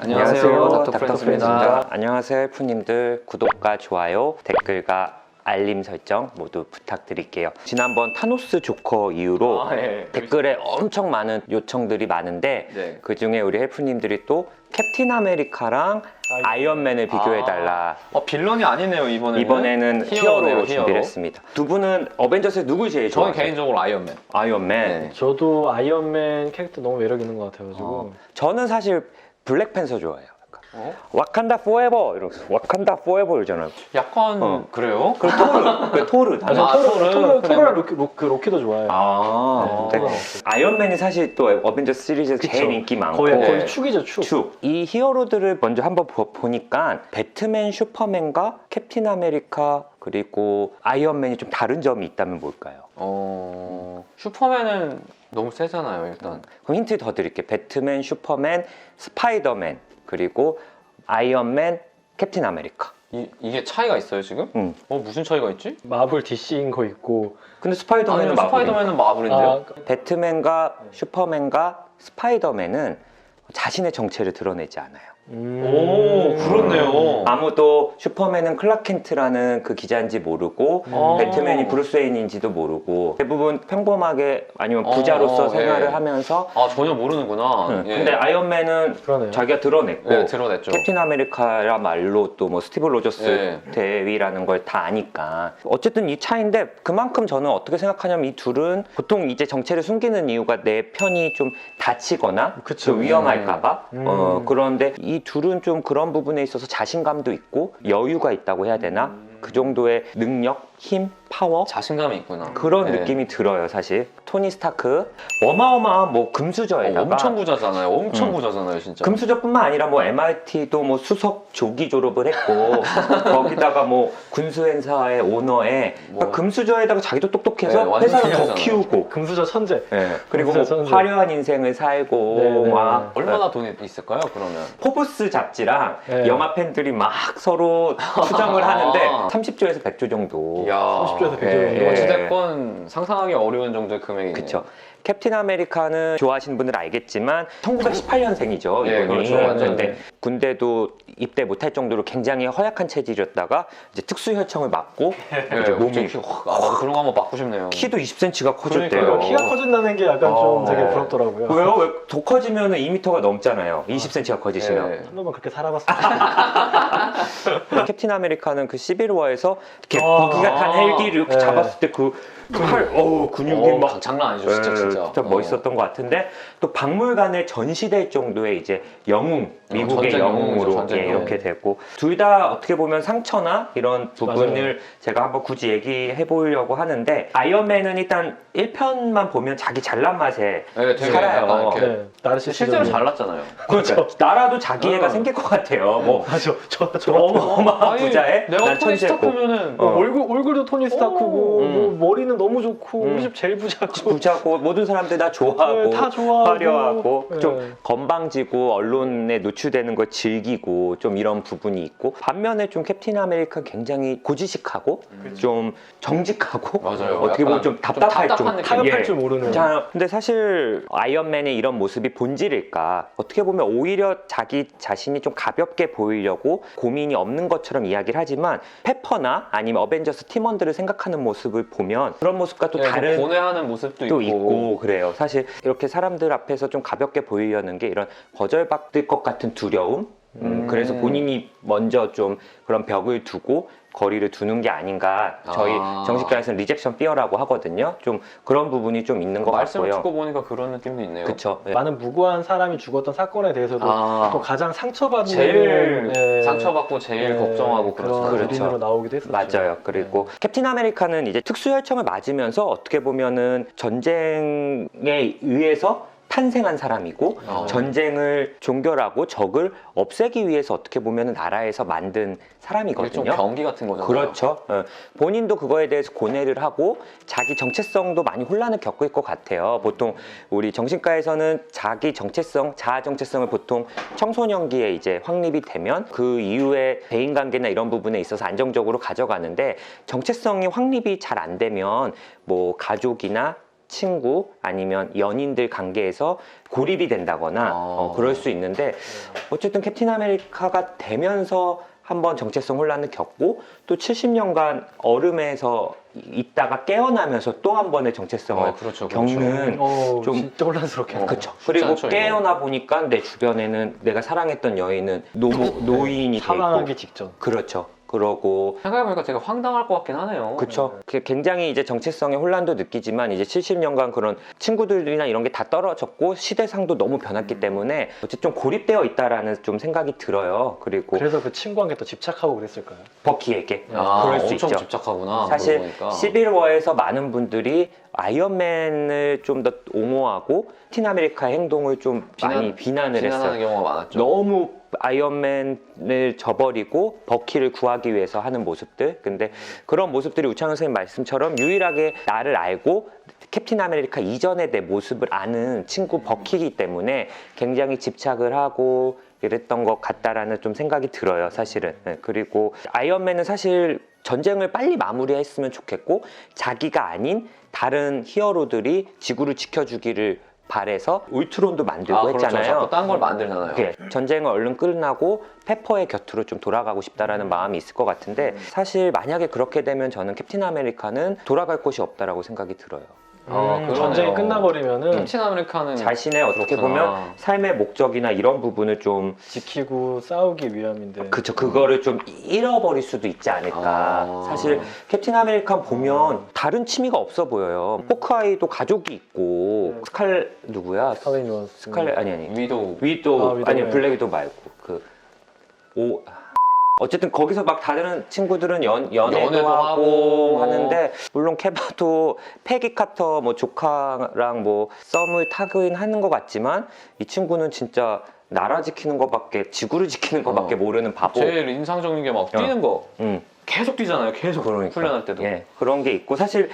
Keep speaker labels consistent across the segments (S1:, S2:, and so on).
S1: 안녕하세요.
S2: 닥터프렌즈입니다.
S1: 안녕하세요, 헬프님들. 구독과 좋아요, 댓글과 알림 설정 모두 부탁드릴게요. 지난번 타노스 조커 이후로 댓글에 엄청 많은 요청들이 많은데
S2: 네.
S1: 그 중에 우리 헬프님들이 또 캡틴 아메리카랑 아이언맨을 비교해달라.
S2: 빌런이 아니네요,
S1: 이번에는 히어로 준비를 했습니다. 두 분은 어벤져스에 누구 제일
S2: 저는
S1: 좋아하세요?
S2: 개인적으로 아이언맨.
S1: 아이언맨.
S2: 네.
S3: 저도 아이언맨 캐릭터 너무 매력 있는 것 같아가지고
S1: 저는 사실 블랙팬서 좋아해요. 와칸다 포에버 이러면서 와칸다 포에버 이러잖아요.
S2: 약간 그래요?
S1: 그 토르.
S3: 토르랑 로키도 좋아해요.
S1: 네.
S3: 토르랑
S1: 아이언맨이 사실 또 어벤져스 시리즈에서
S3: 그쵸.
S1: 제일 인기 많고
S3: 거의 축이죠, 축.
S1: 축. 이 히어로들을 먼저 한번 보니까 배트맨, 슈퍼맨과 캡틴 아메리카 그리고 아이언맨이 좀 다른 점이 있다면 뭘까요?
S2: 슈퍼맨은 너무 세잖아요, 일단.
S1: 그럼 힌트 더 드릴게요. 배트맨, 슈퍼맨, 스파이더맨 그리고 아이언맨, 캡틴 아메리카.
S2: 이게 차이가 있어요, 지금? 무슨 차이가 있지?
S3: 마블 DC인 거 있고
S1: 근데 스파이더맨은
S2: 스파이더맨은 마블인데요?
S1: 배트맨과 슈퍼맨과 스파이더맨은 자신의 정체를 드러내지 않아요.
S2: 오, 그렇네요.
S1: 아무도 슈퍼맨은 클락 켄트라는 그 기자인지 모르고 배트맨이 브루스 웨인인지도 모르고 대부분 평범하게 아니면 부자로서 생활을 하면서
S2: 전혀 모르는구나. 예.
S1: 근데 아이언맨은
S3: 그러네요.
S1: 자기가 드러냈고
S2: 네, 드러냈죠.
S1: 캡틴 아메리카야말로 또 뭐 스티브 로저스 대위라는 걸 다 아니까 어쨌든 이 차이인데 그만큼 저는 어떻게 생각하냐면 이 둘은 보통 이제 정체를 숨기는 이유가 내 편이 좀 다치거나
S3: 그쵸.
S1: 좀 위험할까봐 그런데 이 둘은 좀 그런 부분에 있어서 자신감도 있고 여유가 있다고 해야 되나? 그 정도의 능력, 힘, 파워
S2: 자신감이 있구나.
S1: 그런 느낌이 들어요. 사실 토니 스타크 어마어마한 뭐 금수저에다가
S2: 엄청 부자잖아요. 엄청 부자잖아요, 진짜.
S1: 금수저뿐만 아니라 뭐 MIT도 뭐 수석 조기 졸업을 했고 거기다가 뭐 군수회사의 오너에 그러니까 금수저에다가 자기도 똑똑해서
S2: 완전
S1: 회사를 더
S2: 천재잖아요.
S1: 키우고
S3: 금수저 천재.
S1: 그리고
S3: 금수저
S1: 뭐
S3: 천재.
S1: 화려한 인생을 살고
S3: 네네.
S1: 막
S2: 얼마나 돈이 있을까요, 그러면?
S1: 포브스 잡지랑
S3: 네.
S1: 영화 팬들이 막 서로 추정을 하는데 30조에서 100조 정도.
S2: 이야.
S3: 30조에서 100조
S1: 예,
S3: 정도.
S2: 어찌됐건 상상하기 어려운 정도의 금액이네요.
S1: 그쵸. 캡틴 아메리카는 좋아하시는 분들 알겠지만 1918년생이죠
S2: 예,
S1: 이분이.
S2: 그렇죠. 완전.
S1: 근데 군대도 입대 못할 정도로 굉장히 허약한 체질이었다가 이제 특수혈청을 맞고 이제 몸이
S2: 나도 그런 거 한번 맞고 싶네요.
S1: 키도 20cm가 커졌대요.
S2: 그러니까요.
S3: 키가 커진다는 게 약간 좀 되게
S1: 네.
S3: 부럽더라고요.
S1: 왜요? 왜 더 커지면 2m가 넘잖아요. 20cm가 커지시면.
S2: 네.
S3: 한 번만 그렇게 살아봤으면 좋겠어요.
S1: 캡틴 아메리카는 그 시빌워에서 이렇게 버기가 탄 헬기를 이렇게
S3: 네.
S1: 잡았을 때 그 팔, 근육이 막
S2: 장난 아니죠, 진짜.
S1: 멋있었던 것 같은데 또 박물관에 전시될 정도의 이제 영웅, 미국의
S2: 전쟁
S1: 영웅으로
S2: 영웅이죠, 전쟁 영웅.
S1: 이렇게 되고 둘 다 어떻게 보면 상처나 이런 부분을
S3: 맞아요.
S1: 제가 한번 굳이 얘기해 보려고 하는데 아이언맨은 일단 1편만 보면 자기 잘난 맛에
S2: 네, 되게
S1: 살아요.
S2: 약간 이렇게
S3: 네, 나르시스즘.
S2: 실제로 잘났잖아요.
S1: 그렇죠. 나라도 자기 애가 생길 것 같아요. 뭐
S3: 맞아. 저
S1: 어마어마한 부자에
S2: 내가
S1: 난
S2: 토니
S1: 천재고
S2: 스타크면은
S3: 얼굴도 토니 스타크고 뭐 머리는 너무 좋고 우리 집 제일 부자고
S1: 부자고 모든 사람들 다 좋아하고
S3: 네, 다 좋아하고
S1: 화려하고
S3: 네.
S1: 좀 건방지고 언론에 노출되는 걸 즐기고 좀 이런 부분이 있고 반면에 좀 캡틴 아메리카 굉장히 고지식하고 좀 정직하고
S2: 맞아요.
S1: 어떻게 보면
S2: 약간
S1: 좀 답답할
S2: 좀 답답한
S1: 좀
S3: 타협할
S1: 예.
S3: 줄 모르는.
S1: 자, 근데 사실 아이언맨의 이런 모습이 본질일까? 어떻게 보면 오히려 자기 자신이 좀 가볍게 보이려고 고민이 없는 것처럼 이야기를 하지만 페퍼나 아니면 어벤져스 팀원들을 생각하는 모습을 보면 그런 모습과 또 다른
S2: 고뇌하는 모습도
S1: 또
S2: 있고.
S1: 있고 그래요. 사실 이렇게 사람들 앞에서 좀 가볍게 보이려는 게 이런 거절받을 것 같은 두려움. 그래서 본인이 먼저 좀 그런 벽을 두고 거리를 두는 게 아닌가. 저희 정신과에서는 리젝션 피어라고 하거든요. 좀 그런 부분이 좀 있는 것
S2: 말씀을
S1: 같고요.
S2: 듣고 보니까 그런 느낌도 있네요.
S1: 그렇죠.
S3: 많은 무고한 사람이 죽었던 사건에 대해서도 또 가장 상처받는
S2: 제일
S3: 네.
S2: 상처받고 제일 걱정하고
S3: 그런
S2: 그렇죠.
S3: 그림으로 나오기도 했었죠.
S1: 맞아요. 그리고 캡틴 아메리카는 이제 특수혈청을 맞으면서 어떻게 보면은 전쟁에 의해서 탄생한 사람이고 전쟁을 종결하고 적을 없애기 위해서 어떻게 보면 나라에서 만든 사람이거든요.
S2: 일종 병기 같은 거잖아요.
S1: 그렇죠. 본인도 그거에 대해서 고뇌를 하고 자기 정체성도 많이 혼란을 겪을 것 같아요. 보통 우리 정신과에서는 자기 정체성, 자아 정체성을 보통 청소년기에 이제 확립이 되면 그 이후에 대인관계나 이런 부분에 있어서 안정적으로 가져가는데 정체성이 확립이 잘 안 되면 뭐 가족이나 친구 아니면 연인들 관계에서 고립이 된다거나 그럴 수 있는데 어쨌든 캡틴 아메리카가 되면서 한번 정체성 혼란을 겪고 또 70년간 얼음에서 있다가 깨어나면서 또 한 번의 정체성을
S2: 그렇죠,
S1: 겪는 좀
S3: 진짜 혼란스럽겠네요.
S1: 그렇죠.
S2: 쉽지
S1: 그리고
S2: 않죠, 이거.
S1: 깨어나 보니까 내 주변에는 내가 사랑했던 여인은 노인이 돼 있고
S3: 사망하기 직전.
S1: 그렇죠. 그러고
S2: 생각해보니까 되게 황당할 것 같긴 하네요.
S1: 그렇죠. 굉장히 이제 정체성의 혼란도 느끼지만 이제 70년간 그런 친구들이나 이런 게 다 떨어졌고 시대상도 너무 변했기 때문에 어쨌든 좀 고립되어 있다라는 좀 생각이 들어요. 그리고
S3: 그래서 그 친구한테 또 집착하고 그랬을까요?
S1: 버키에게
S2: 아,
S1: 그럴 수
S2: 엄청
S1: 있죠.
S2: 집착하구나.
S1: 사실
S2: 그러고 보니까.
S1: 11월에서 많은 분들이 아이언맨을 좀 더 옹호하고 캡틴 아메리카의 행동을 좀 많이 비난을
S2: 비난하는
S1: 했어요.
S2: 경우가 많았죠.
S1: 너무 아이언맨을 저버리고 버키를 구하기 위해서 하는 모습들. 근데 그런 모습들이 우창현 선생님 말씀처럼 유일하게 나를 알고 캡틴 아메리카 이전의 내 모습을 아는 친구 버키이기 때문에 굉장히 집착을 하고 이랬던 것 같다라는 좀 생각이 들어요, 사실은. 네, 그리고 아이언맨은 사실 전쟁을 빨리 마무리했으면 좋겠고 자기가 아닌 다른 히어로들이 지구를 지켜주기를 바래서 울트론도 만들고
S2: 그렇죠.
S1: 했잖아요.
S2: 자꾸 딴 걸 만들잖아요.
S1: 네, 전쟁을 얼른 끝나고 페퍼의 곁으로 좀 돌아가고 싶다라는 마음이 있을 것 같은데 사실 만약에 그렇게 되면 저는 캡틴 아메리카는 돌아갈 곳이 없다라고 생각이 들어요.
S2: 그러네요.
S3: 전쟁이 끝나버리면은
S2: 캡틴 아메리카는
S1: 자신의 어떻게
S2: 그렇구나.
S1: 보면 삶의 목적이나 이런 부분을 좀
S3: 지키고 싸우기 위함인데.
S1: 그쵸 그거를 좀 잃어버릴 수도 있지 않을까. 사실 캡틴 아메리카 보면 다른 취미가 없어 보여요. 호크아이도 가족이 있고 스칼 누구야?
S3: 스칼렛 요한슨.
S1: 스칼렛 아니
S2: 위도우.
S1: 위도
S3: 위도우.
S1: 아니요 블랙 위도 말고 어쨌든 거기서 막 다른 친구들은 연애도
S2: 연애도
S1: 하고
S2: 하고
S1: 하는데 물론 케바도 패기 카터 뭐 조카랑 뭐 썸을 타긴 하는 것 같지만 이 친구는 진짜 나라 지키는 것밖에 지구를 지키는 것밖에 모르는 바보.
S2: 제일 인상적인 게 막 뛰는 거. 계속 뛰잖아요. 계속
S1: 그러니까.
S2: 훈련할 때도.
S1: 예, 그런 게 있고 사실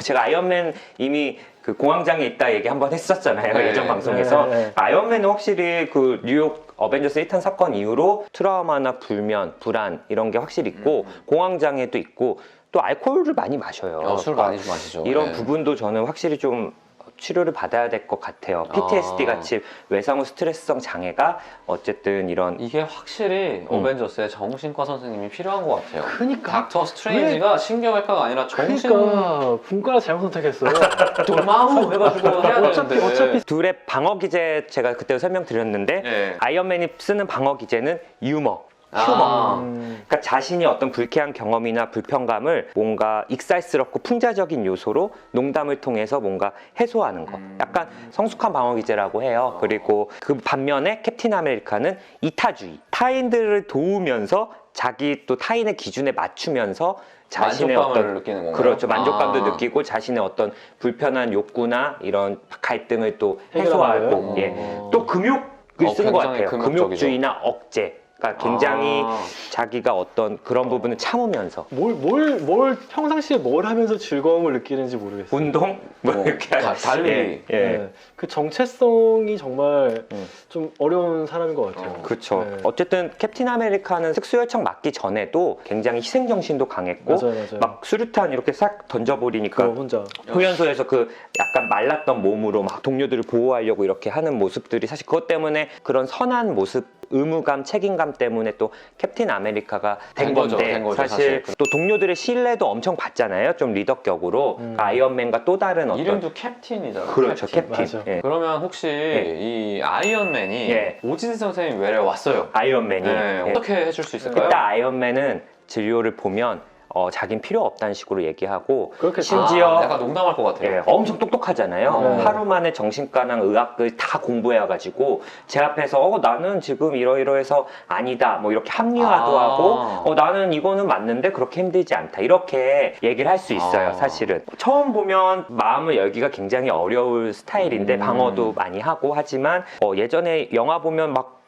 S1: 제가 아이언맨 이미 그 공황장애 있다 얘기 한번 했었잖아요.
S2: 네,
S1: 예전 방송에서.
S3: 네.
S1: 아이언맨은 확실히 그 뉴욕 어벤져스 1탄 사건 이후로 트라우마나 불면, 불안 이런 게 확실히 있고 공황장애도 있고 또 알코올을 많이 마셔요.
S2: 술 많이 마시죠.
S1: 이런
S2: 네.
S1: 부분도 저는 확실히 좀 치료를 받아야 될 것 같아요. PTSD 같이 외상후 스트레스성 장애가 어쨌든 이런
S2: 이게 확실히 어벤져스에 정신과 선생님이 필요한 것 같아요.
S3: 그니까.
S2: 닥터 스트레인지가 신경외과가 아니라 정신
S3: 그러니까 분과를 잘못 선택했어요.
S2: 돌마우 해가지고 해야 되는데.
S3: 어차피
S1: 둘의 방어 기제 제가 그때 설명드렸는데
S2: 네.
S1: 아이언맨이 쓰는 방어 기제는 유머. 그러니까 자신이 어떤 불쾌한 경험이나 불편감을 뭔가 익살스럽고 풍자적인 요소로 농담을 통해서 뭔가 해소하는 거. 약간 성숙한 방어 기제라고 해요. 그리고 그 반면에 캡틴 아메리카는 이타주의. 타인들을 도우면서 자기 또 타인의 기준에 맞추면서 자신의
S2: 만족감을
S1: 어떤
S2: 느끼는 건가요?
S1: 그렇죠. 만족감도 느끼고 자신의 어떤 불편한 욕구나 이런 갈등을 또
S3: 해결하는
S1: 해소하고
S3: 거예요?
S1: 예. 또 금욕을 쓰는 것
S2: 굉장히
S1: 같아요.
S2: 금욕적이죠.
S1: 금욕주의나 억제. 그러니까 굉장히 자기가 어떤 그런 부분을 참으면서
S3: 뭘 평상시에 뭘 하면서 즐거움을 느끼는지 모르겠어요.
S1: 운동 뭐 이렇게
S2: 달리기.
S1: 예, 예.
S3: 네. 그 정체성이 정말 좀 어려운 사람인 것 같아요.
S1: 그렇죠.
S3: 네.
S1: 어쨌든 캡틴 아메리카는 특수요청 맞기 전에도 굉장히 희생정신도 강했고
S3: 맞아요.
S1: 막 수류탄 이렇게 싹 던져버리니까
S3: 그거 혼자.
S1: 훈련소에서 그 약간 말랐던 몸으로 막 동료들을 보호하려고 이렇게 하는 모습들이 사실 그것 때문에 그런 선한 모습 의무감, 책임감 때문에 또 캡틴 아메리카가 된 건데 사실 또 동료들의 신뢰도 엄청 받잖아요. 좀 리더격으로 그러니까 아이언맨과 또 다른 어떤
S2: 이름도 캡틴이잖아요.
S1: 그렇죠, 캡틴.
S3: 맞아.
S1: 예.
S2: 그러면 혹시 이 아이언맨이
S1: 예.
S2: 오진 선생님 외래 왔어요.
S1: 아이언맨이
S2: 네.
S1: 예.
S2: 어떻게 해줄 수 있을까요?
S1: 일단 아이언맨은 진료를 보면 자긴 필요 없다는 식으로 얘기하고
S3: 그렇게
S1: 심지어
S2: 약간 농담할 것 같아요.
S1: 예, 엄청 똑똑하잖아요.
S3: 네.
S1: 하루 만에 정신과랑 의학을 다 공부해가지고 제 앞에서 나는 지금 이러이러해서 아니다 뭐 이렇게 합리화도 하고 나는 이거는 맞는데 그렇게 힘들지 않다 이렇게 얘기를 할 수 있어요. 사실은 처음 보면 마음을 열기가 굉장히 어려울 스타일인데 방어도 많이 하고 하지만 예전에 영화 보면 막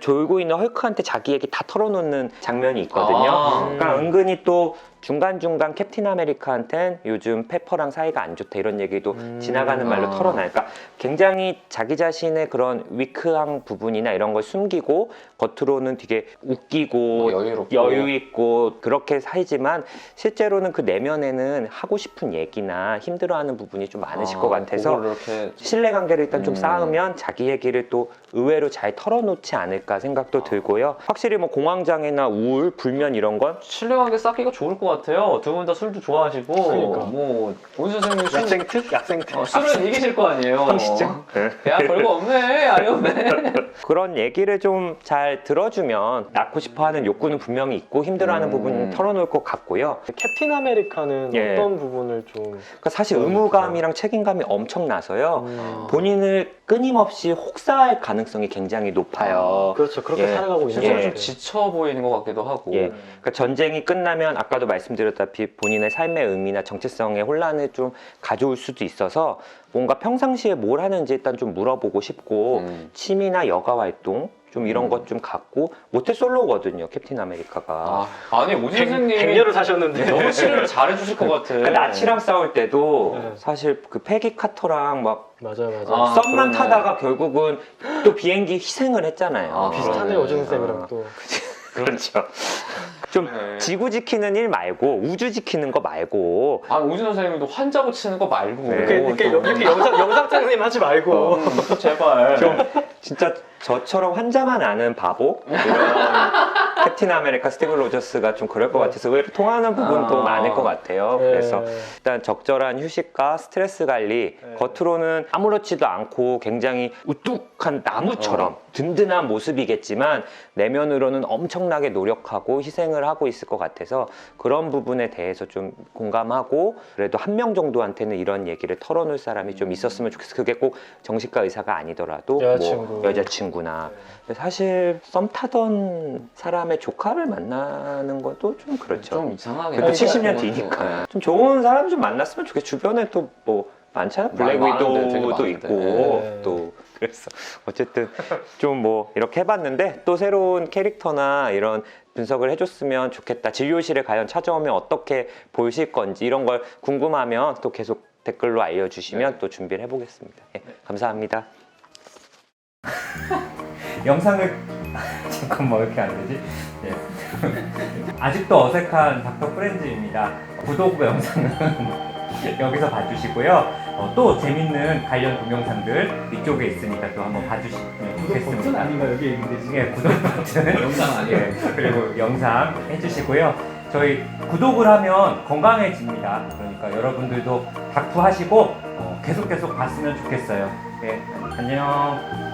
S1: 졸고 있는 헐크한테 자기 얘기 다 털어놓는 장면이 있거든요. 그러니까 은근히 또 중간중간 캡틴 아메리카한텐 요즘 페퍼랑 사이가 안 좋다 이런 얘기도 지나가는 말로 털어나니까 굉장히 자기 자신의 그런 위크한 부분이나 이런 걸 숨기고 겉으로는 되게 웃기고
S2: 여유롭고.
S1: 여유 있고 그렇게 살지만 실제로는 그 내면에는 하고 싶은 얘기나 힘들어하는 부분이 좀 많으실 것 같아서
S2: 그걸 이렇게
S1: 신뢰관계를 일단 좀 쌓으면 자기 얘기를 또 의외로 잘 털어놓지 않을까 생각도 들고요. 확실히 뭐 공황장애나 우울, 불면 이런 건
S2: 신뢰관계 쌓기가 좋을 것 같아요. 두 분 다 술도 좋아하시고
S3: 그러니까.
S2: 뭐 오은 선생님 술
S3: 약생트? 약생트.
S2: 술은 이기실 거 아니에요.
S1: 황시장?
S2: 야 별거 없네 아니었네.
S1: 그런 얘기를 좀 잘 들어주면 낳고 싶어하는 욕구는 분명히 있고 힘들어하는 부분은 털어놓을 것 같고요.
S3: 캡틴 아메리카는
S1: 예.
S3: 어떤 부분을 좀
S1: 그러니까 사실 의무감이랑 책임감이 엄청나서요.
S3: 음.
S1: 본인을 끊임없이 혹사할 가능성이 굉장히 높아요.
S3: 그렇죠. 그렇게
S1: 예.
S3: 살아가고 있는
S2: 실제로
S3: 것
S2: 좀
S3: 같아요.
S2: 지쳐 보이는 것 같기도 하고.
S1: 예. 그러니까 전쟁이 끝나면 아까도 말씀드렸다시피 본인의 삶의 의미나 정체성의 혼란을 좀 가져올 수도 있어서 뭔가 평상시에 뭘 하는지 일단 좀 물어보고 싶고 취미나 여가 활동 좀 이런 것 좀 갖고 모태솔로거든요 캡틴 아메리카가.
S2: 아니 오진 선생님이
S3: 100년을 사셨는데
S2: 너무 치료를 잘해주실 것 같아.
S1: 그러니까 나치랑 싸울 때도
S3: 네.
S1: 사실 그 패기 카터랑 막
S3: 맞아요.
S2: 아,
S1: 썸만
S2: 그러네.
S1: 타다가 결국은 또 비행기 희생을 했잖아요.
S2: 아,
S3: 비슷하네요. 오준 쌤이랑
S1: 아.
S3: 또.
S1: 그렇죠. 좀
S2: 네.
S1: 지구 지키는 일 말고 우주 지키는 거 말고
S2: 아 오진 선생님도 환자 고치는 거 말고
S1: 네.
S3: 이렇게 영상 장님 하지 말고.
S2: 제발.
S1: 좀 진짜 저처럼 환자만 아는 바보 이런 캡틴 아메리카 스티브 로저스가 좀 그럴 것 같아서 의외로 통하는 부분도
S2: 아.
S1: 많을 것 같아요.
S3: 네.
S1: 그래서 일단 적절한 휴식과 스트레스 관리,
S3: 네.
S1: 겉으로는 아무렇지도 않고 굉장히 우뚝한 나무처럼 든든한 모습이겠지만 내면으로는 엄청나게 노력하고 희생을 하고 있을 것 같아서 그런 부분에 대해서 좀 공감하고 그래도 한 명 정도한테는 이런 얘기를 털어놓을 사람이 좀 있었으면 좋겠어. 그게 꼭 정신과 의사가 아니더라도
S3: 여자친구.
S1: 뭐 여자친구나. 근데 사실 썸 타던 사람의 조카를 만나는 것도 좀 그렇죠.
S2: 좀 이상하게.
S1: 그래도
S3: 그러니까
S1: 70년
S2: 그것도.
S1: 뒤니까 좀 좋은 사람 좀 만났으면 좋겠어. 주변에 또 뭐 많잖아. 블랙
S2: 많은데, 되게
S1: 위도우도
S2: 많은데.
S1: 있고
S3: 네.
S1: 또 그래서 어쨌든 좀 뭐 이렇게 해봤는데 또 새로운 캐릭터나 이런 분석을 해줬으면 좋겠다. 진료실에 과연 찾아오면 어떻게 보실 건지 이런 걸 궁금하면 또 계속 댓글로 알려주시면 또 준비를 해보겠습니다. 예, 감사합니다. 영상을 잠깐만 왜 이렇게 안 되지? 예. 아직도 어색한 닥터 프렌즈입니다. 구독 영상은 여기서 봐주시고요. 또 재밌는 관련 동영상들 이쪽에 있으니까 또 한번 봐주시면 좋겠습니다.
S3: 아닌가 여기 있는데
S1: 예, 구독 버튼
S2: 영상 아니에요.
S1: 예, 그리고 영상 해주시고요. 저희 구독을 하면 건강해집니다. 그러니까 여러분들도 닥투하시고 계속 봤으면 좋겠어요. 예, 안녕.